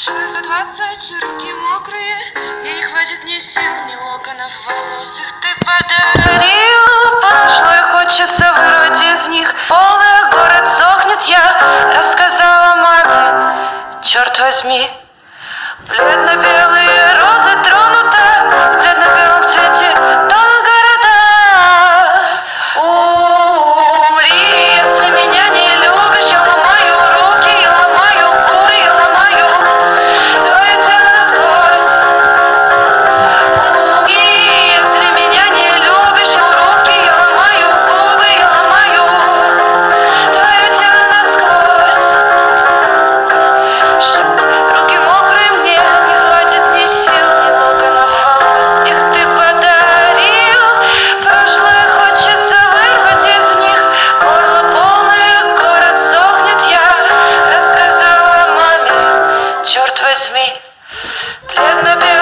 За 20, руки мокрые, и не хватит ни сил, ни локонов волос. Их ты подарил прошлое, хочется вырвать из них. Полный город сохнет, я рассказала маме. Черт возьми, бледно-белые розы тронуты, в бледно-белом цвете тонут города. Умри, если меня не любишь, я ломаю руки, я ломаю губы, я ломаю твое тело насквозь. Умри, если меня не любишь, я руки, я ломаю губы, я ломаю твое тело насквозь. Руки мокрые, мне не хватит ни сил, ни локонов волос. Их ты подарил, прошлое хочется вырвать из них. Горло полное, город сохнет, я рассказала маме. Черт возьми, бледно-белый